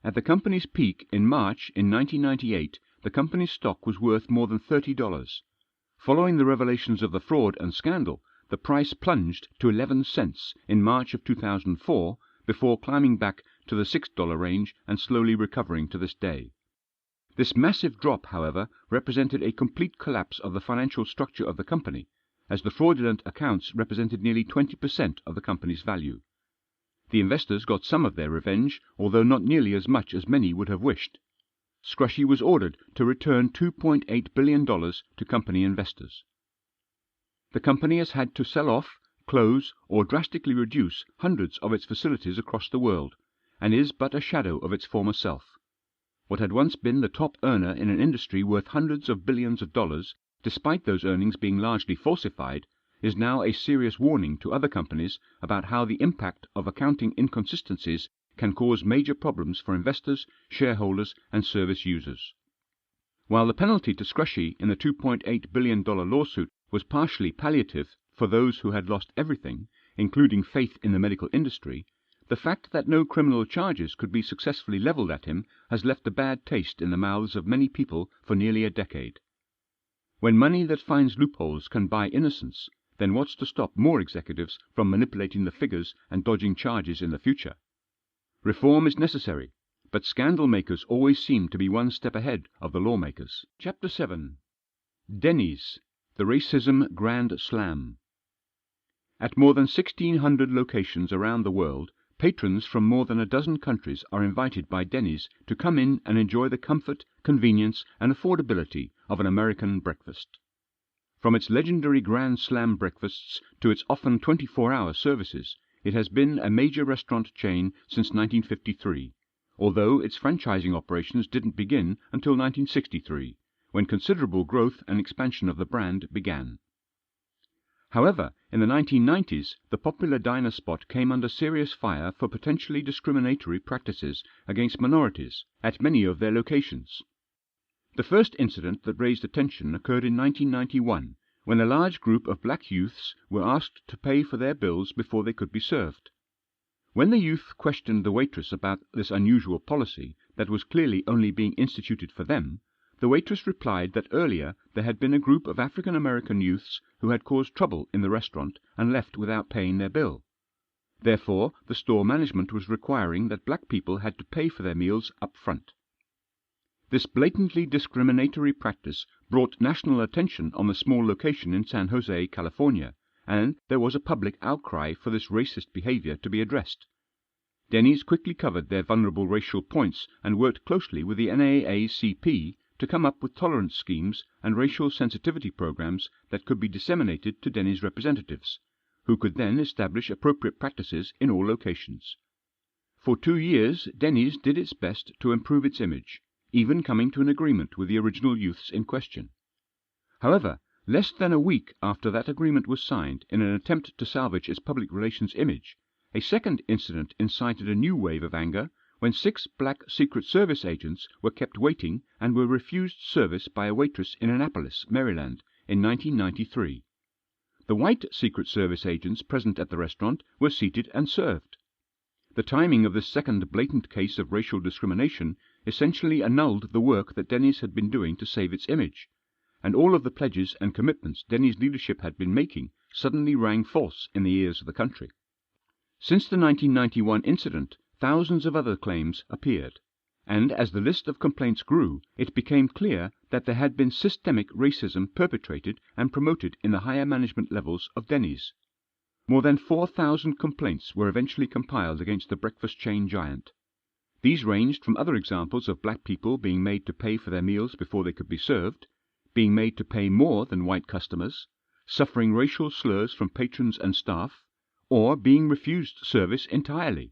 [SPEAKER 2] At the company's peak in March in 1998, the company's stock was worth more than $30. Following the revelations of the fraud and scandal, the price plunged to 11 cents in March of 2004 before climbing back to the $6 range and slowly recovering to this day. This massive drop, however, represented a complete collapse of the financial structure of the company, as the fraudulent accounts represented nearly 20% of the company's value. The investors got some of their revenge, although not nearly as much as many would have wished. Scrushy was ordered to return $2.8 billion to company investors. The company has had to sell off, close, or drastically reduce hundreds of its facilities across the world, and is but a shadow of its former self. What had once been the top earner in an industry worth hundreds of billions of dollars, despite those earnings being largely falsified, is now a serious warning to other companies about how the impact of accounting inconsistencies can cause major problems for investors, shareholders, and service users. While the penalty to Scrushy in the $2.8 billion lawsuit was partially palliative for those who had lost everything, including faith in the medical industry, the fact that no criminal charges could be successfully leveled at him has left a bad taste in the mouths of many people for nearly a decade. When money that finds loopholes can buy innocence, then what's to stop more executives from manipulating the figures and dodging charges in the future? Reform is necessary, but scandal makers always seem to be one step ahead of the lawmakers. Chapter 7. Dennys, the Racism Grand Slam. At more than 1,600 locations around the world, patrons from more than a dozen countries are invited by Dennys to come in and enjoy the comfort, convenience, and affordability of an American breakfast. From its legendary Grand Slam breakfasts to its often 24-hour services, it has been a major restaurant chain since 1953, although its franchising operations didn't begin until 1963, when considerable growth and expansion of the brand began. However, in the 1990s, the popular diner spot came under serious fire for potentially discriminatory practices against minorities at many of their locations. The first incident that raised attention occurred in 1991, when a large group of black youths were asked to pay for their bills before they could be served. When the youth questioned the waitress about this unusual policy that was clearly only being instituted for them, the waitress replied that earlier there had been a group of African American youths who had caused trouble in the restaurant and left without paying their bill. Therefore, the store management was requiring that black people had to pay for their meals up front. This blatantly discriminatory practice brought national attention on the small location in San Jose, California, and there was a public outcry for this racist behavior to be addressed. Dennys quickly covered their vulnerable racial points and worked closely with the NAACP to come up with tolerance schemes and racial sensitivity programs that could be disseminated to Dennys representatives, who could then establish appropriate practices in all locations. For 2 years, Dennys did its best to improve its image, even coming to an agreement with the original youths in question. However, less than a week after that agreement was signed in an attempt to salvage its public relations image, a second incident incited a new wave of anger when 6 black Secret Service agents were kept waiting and were refused service by a waitress in Annapolis, Maryland, in 1993. The white Secret Service agents present at the restaurant were seated and served. The timing of this second blatant case of racial discrimination essentially annulled the work that Dennys had been doing to save its image, and all of the pledges and commitments Dennys leadership had been making suddenly rang false in the ears of the country. Since the 1991 incident, thousands of other claims appeared, and as the list of complaints grew, it became clear that there had been systemic racism perpetrated and promoted in the higher management levels of Dennys. More than 4,000 complaints were eventually compiled against the breakfast chain giant. These ranged from other examples of black people being made to pay for their meals before they could be served, being made to pay more than white customers, suffering racial slurs from patrons and staff, or being refused service entirely.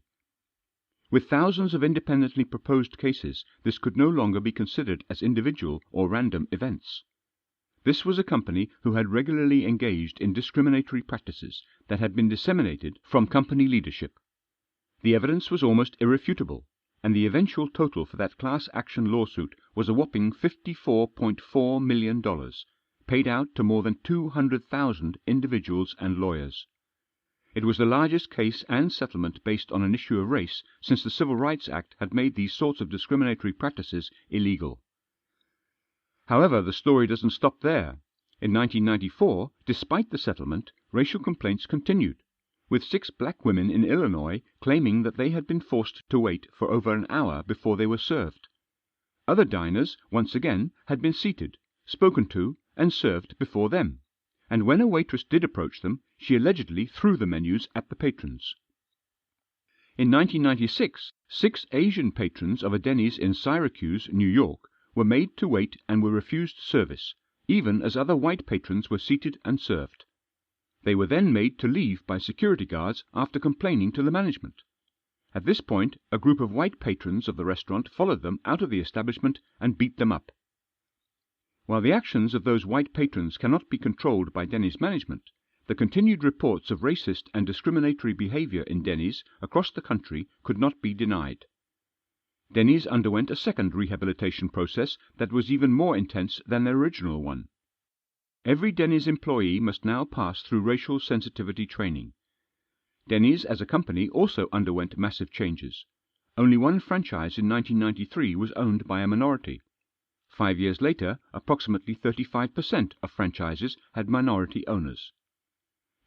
[SPEAKER 2] With thousands of independently proposed cases, this could no longer be considered as individual or random events. This was a company who had regularly engaged in discriminatory practices that had been disseminated from company leadership. The evidence was almost irrefutable, and the eventual total for that class action lawsuit was a whopping $54.4 million, paid out to more than 200,000 individuals and lawyers. It was the largest case and settlement based on an issue of race since the Civil Rights Act had made these sorts of discriminatory practices illegal. However, the story doesn't stop there. In 1994, despite the settlement, racial complaints continued, with 6 black women in Illinois claiming that they had been forced to wait for over an hour before they were served. Other diners, once again, had been seated, spoken to, and served before them, and when a waitress did approach them, she allegedly threw the menus at the patrons. In 1996, 6 Asian patrons of a Dennys in Syracuse, New York, were made to wait and were refused service, even as other white patrons were seated and served. They were then made to leave by security guards after complaining to the management. At this point, a group of white patrons of the restaurant followed them out of the establishment and beat them up. While the actions of those white patrons cannot be controlled by Dennys management, the continued reports of racist and discriminatory behavior in Dennys across the country could not be denied. Dennys underwent a second rehabilitation process that was even more intense than their original one. Every Dennys employee must now pass through racial sensitivity training. Dennys as a company also underwent massive changes. Only one franchise in 1993 was owned by a minority. 5 years later, approximately 35% of franchises had minority owners.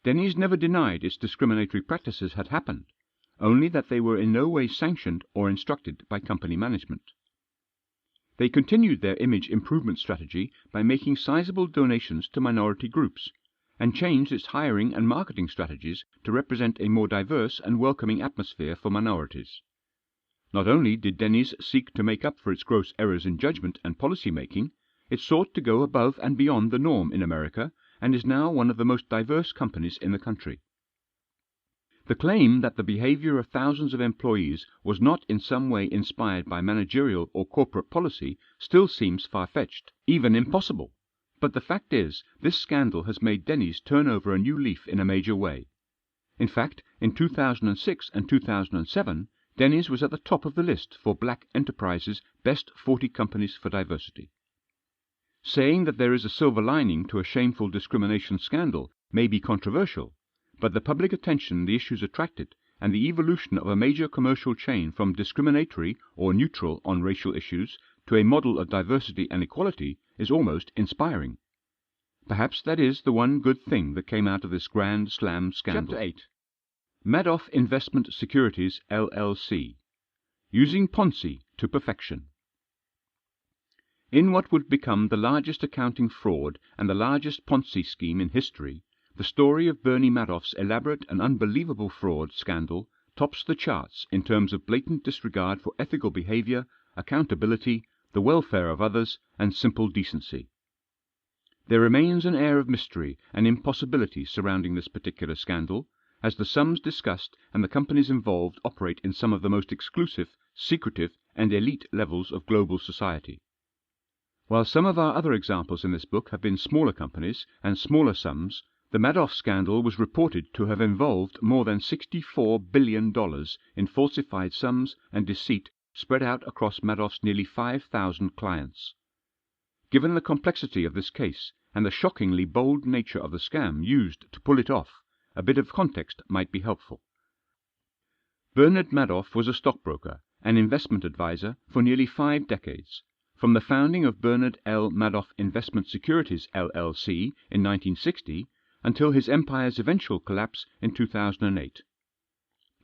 [SPEAKER 2] Dennys never denied its discriminatory practices had happened, only that they were in no way sanctioned or instructed by company management. They continued their image improvement strategy by making sizable donations to minority groups, and changed its hiring and marketing strategies to represent a more diverse and welcoming atmosphere for minorities. Not only did Dennys seek to make up for its gross errors in judgment and policy making, it sought to go above and beyond the norm in America, and is now one of the most diverse companies in the country. The claim that the behavior of thousands of employees was not in some way inspired by managerial or corporate policy still seems far-fetched, even impossible. But the fact is, this scandal has made Dennys turn over a new leaf in a major way. In fact, in 2006 and 2007, Dennys was at the top of the list for Black Enterprise's Best 40 Companies for Diversity. Saying that there is a silver lining to a shameful discrimination scandal may be controversial, but the public attention the issues attracted and the evolution of a major commercial chain from discriminatory or neutral on racial issues to a model of diversity and equality is almost inspiring. Perhaps that is the one good thing that came out of this grand slam scandal. Chapter 8. Madoff Investment Securities LLC. Using Ponzi to Perfection. In what would become the largest accounting fraud and the largest Ponzi scheme in history, the story of Bernie Madoff's elaborate and unbelievable fraud scandal tops the charts in terms of blatant disregard for ethical behavior, accountability, the welfare of others, and simple decency. There remains an air of mystery and impossibility surrounding this particular scandal, as the sums discussed and the companies involved operate in some of the most exclusive, secretive, and elite levels of global society. While some of our other examples in this book have been smaller companies and smaller sums, the Madoff scandal was reported to have involved more than $64 billion in falsified sums and deceit spread out across Madoff's nearly 5,000 clients. Given the complexity of this case and the shockingly bold nature of the scam used to pull it off, a bit of context might be helpful. Bernard Madoff was a stockbroker and investment advisor for nearly 5 decades, from the founding of Bernard L. Madoff Investment Securities LLC in 1960 until his empire's eventual collapse in 2008.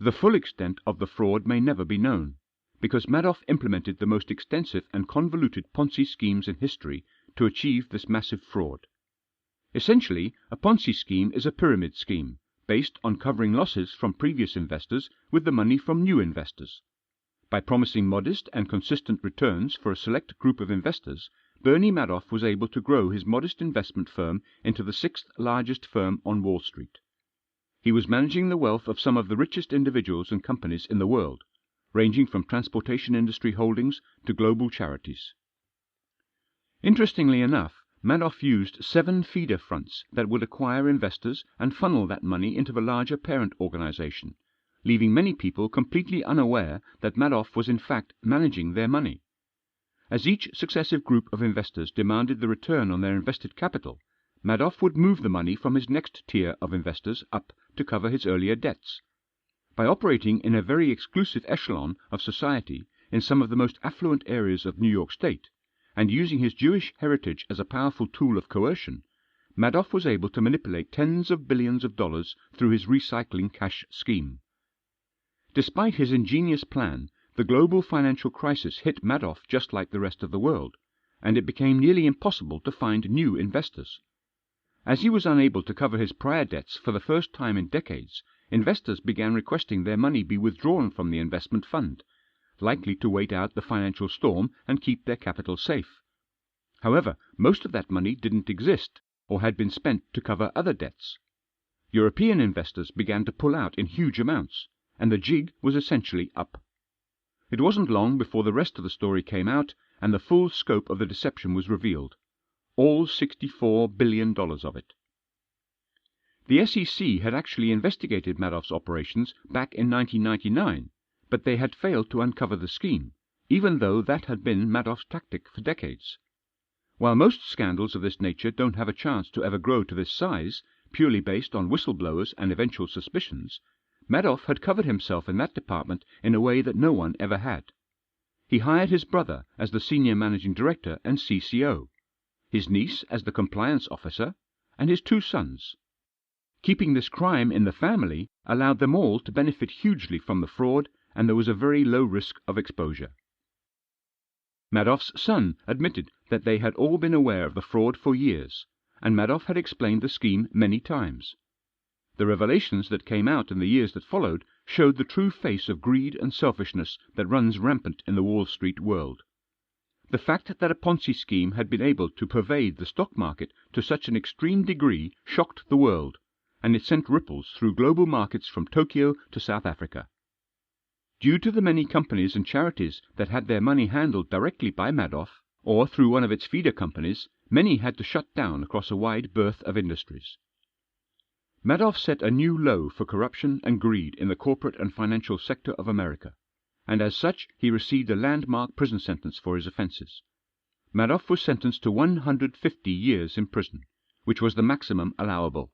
[SPEAKER 2] The full extent of the fraud may never be known, because Madoff implemented the most extensive and convoluted Ponzi schemes in history to achieve this massive fraud. Essentially, a Ponzi scheme is a pyramid scheme, based on covering losses from previous investors with the money from new investors. By promising modest and consistent returns for a select group of investors, Bernie Madoff was able to grow his modest investment firm into the 6th largest firm on Wall Street. He was managing the wealth of some of the richest individuals and companies in the world, ranging from transportation industry holdings to global charities. Interestingly enough, Madoff used 7 feeder fronts that would acquire investors and funnel that money into the larger parent organization, leaving many people completely unaware that Madoff was in fact managing their money. As each successive group of investors demanded the return on their invested capital, Madoff would move the money from his next tier of investors up to cover his earlier debts. By operating in a very exclusive echelon of society in some of the most affluent areas of New York State, and using his Jewish heritage as a powerful tool of coercion, Madoff was able to manipulate tens of billions of dollars through his recycling cash scheme. Despite his ingenious plan, the global financial crisis hit Madoff just like the rest of the world, and it became nearly impossible to find new investors. As he was unable to cover his prior debts for the first time in decades, investors began requesting their money be withdrawn from the investment fund, likely to wait out the financial storm and keep their capital safe. However, most of that money didn't exist, or had been spent to cover other debts. European investors began to pull out in huge amounts, and the jig was essentially up. It wasn't long before the rest of the story came out and the full scope of the deception was revealed. All $64 billion of it. The SEC had actually investigated Madoff's operations back in 1999, but they had failed to uncover the scheme, even though that had been Madoff's tactic for decades. While most scandals of this nature don't have a chance to ever grow to this size, purely based on whistleblowers and eventual suspicions, Madoff had covered himself in that department in a way that no one ever had. He hired his brother as the senior managing director and CCO, his niece as the compliance officer, and his 2 sons. Keeping this crime in the family allowed them all to benefit hugely from the fraud, and there was a very low risk of exposure. Madoff's son admitted that they had all been aware of the fraud for years, and Madoff had explained the scheme many times. The revelations that came out in the years that followed showed the true face of greed and selfishness that runs rampant in the Wall Street world. The fact that a Ponzi scheme had been able to pervade the stock market to such an extreme degree shocked the world, and it sent ripples through global markets from Tokyo to South Africa. Due to the many companies and charities that had their money handled directly by Madoff, or through one of its feeder companies, many had to shut down across a wide berth of industries. Madoff set a new low for corruption and greed in the corporate and financial sector of America, and as such he received a landmark prison sentence for his offences. Madoff was sentenced to 150 years in prison, which was the maximum allowable.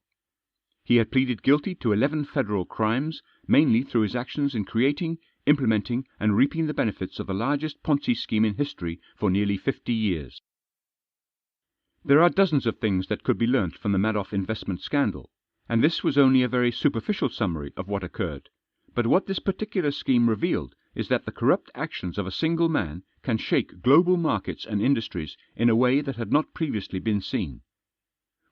[SPEAKER 2] He had pleaded guilty to 11 federal crimes, mainly through his actions in creating, implementing and reaping the benefits of the largest Ponzi scheme in history for nearly 50 years. There are dozens of things that could be learnt from the Madoff investment scandal, and this was only a very superficial summary of what occurred. But what this particular scheme revealed is that the corrupt actions of a single man can shake global markets and industries in a way that had not previously been seen.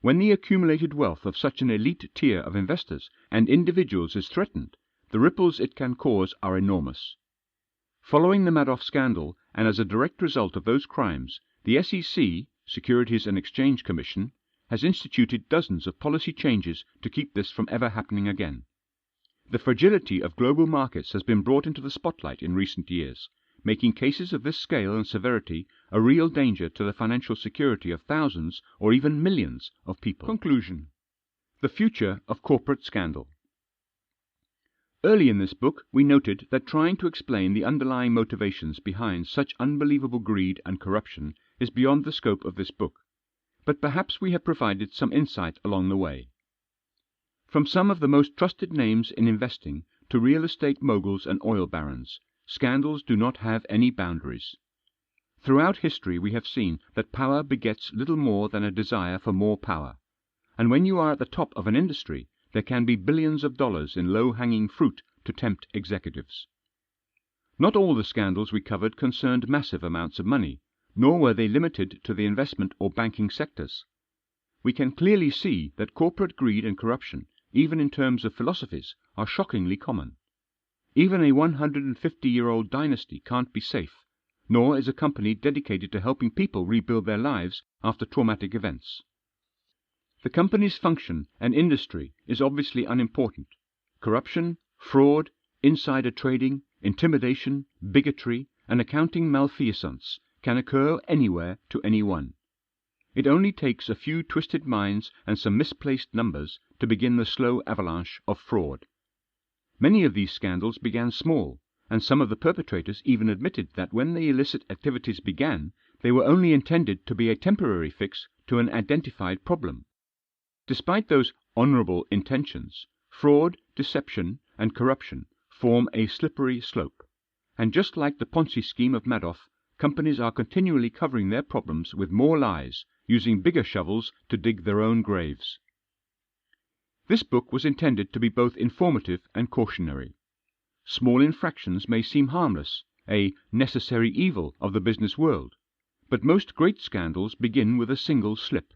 [SPEAKER 2] When the accumulated wealth of such an elite tier of investors and individuals is threatened, the ripples it can cause are enormous. Following the Madoff scandal, and as a direct result of those crimes, the SEC, Securities and Exchange Commission, has instituted dozens of policy changes to keep this from ever happening again. The fragility of global markets has been brought into the spotlight in recent years, making cases of this scale and severity a real danger to the financial security of thousands or even millions of people. Conclusion. The future of corporate scandal. Early in this book we noted that trying to explain the underlying motivations behind such unbelievable greed and corruption is beyond the scope of this book, but perhaps we have provided some insight along the way. From some of the most trusted names in investing to real estate moguls and oil barons, scandals do not have any boundaries. Throughout history we have seen that power begets little more than a desire for more power, and when you are at the top of an industry, there can be billions of dollars in low-hanging fruit to tempt executives. Not all the scandals we covered concerned massive amounts of money, nor were they limited to the investment or banking sectors. We can clearly see that corporate greed and corruption, even in terms of philosophies, are shockingly common. Even a 150-year-old dynasty can't be safe, nor is a company dedicated to helping people rebuild their lives after traumatic events. The company's function and industry is obviously unimportant. Corruption, fraud, insider trading, intimidation, bigotry, and accounting malfeasance can occur anywhere to anyone. It only takes a few twisted minds and some misplaced numbers to begin the slow avalanche of fraud.
[SPEAKER 1] Many of these scandals began small, and some of the perpetrators even admitted that when the illicit activities began, they were only intended to be a temporary fix to an identified problem. Despite those honourable intentions, fraud, deception, and corruption form a slippery slope. And just like the Ponzi scheme of Madoff, companies are continually covering their problems with more lies, using bigger shovels to dig their own graves. This book was intended to be both informative and cautionary. Small infractions may seem harmless, a necessary evil of the business world, but most great scandals begin with a single slip,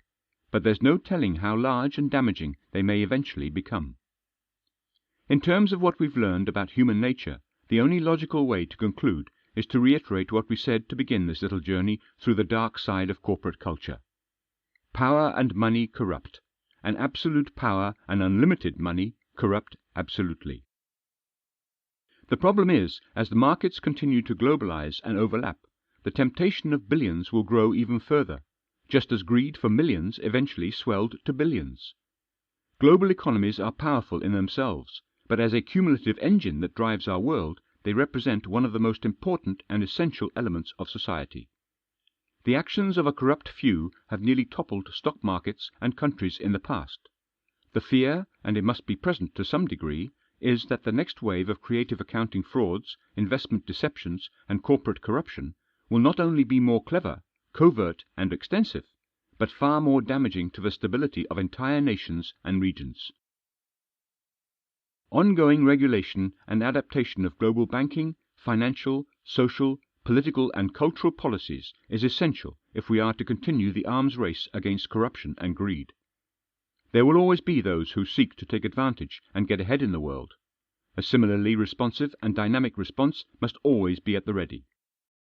[SPEAKER 1] but there's no telling how large and damaging they may eventually become. In terms of what we've learned about human nature, the only logical way to conclude is to reiterate what we said to begin this little journey through the dark side of corporate culture. Power and money corrupt, and absolute power and unlimited money corrupt absolutely. The problem is, as the markets continue to globalize and overlap, the temptation of billions will grow even further, just as greed for millions eventually swelled to billions. Global economies are powerful in themselves, but as a cumulative engine that drives our world, they represent one of the most important and essential elements of society. The actions of a corrupt few have nearly toppled stock markets and countries in the past. The fear, and it must be present to some degree, is that the next wave of creative accounting frauds, investment deceptions, and corporate corruption will not only be more clever, covert, and extensive, but far more damaging to the stability of entire nations and regions. Ongoing regulation and adaptation of global banking, financial, social, political, and cultural policies is essential if we are to continue the arms race against corruption and greed. There will always be those who seek to take advantage and get ahead in the world. A similarly responsive and dynamic response must always be at the ready.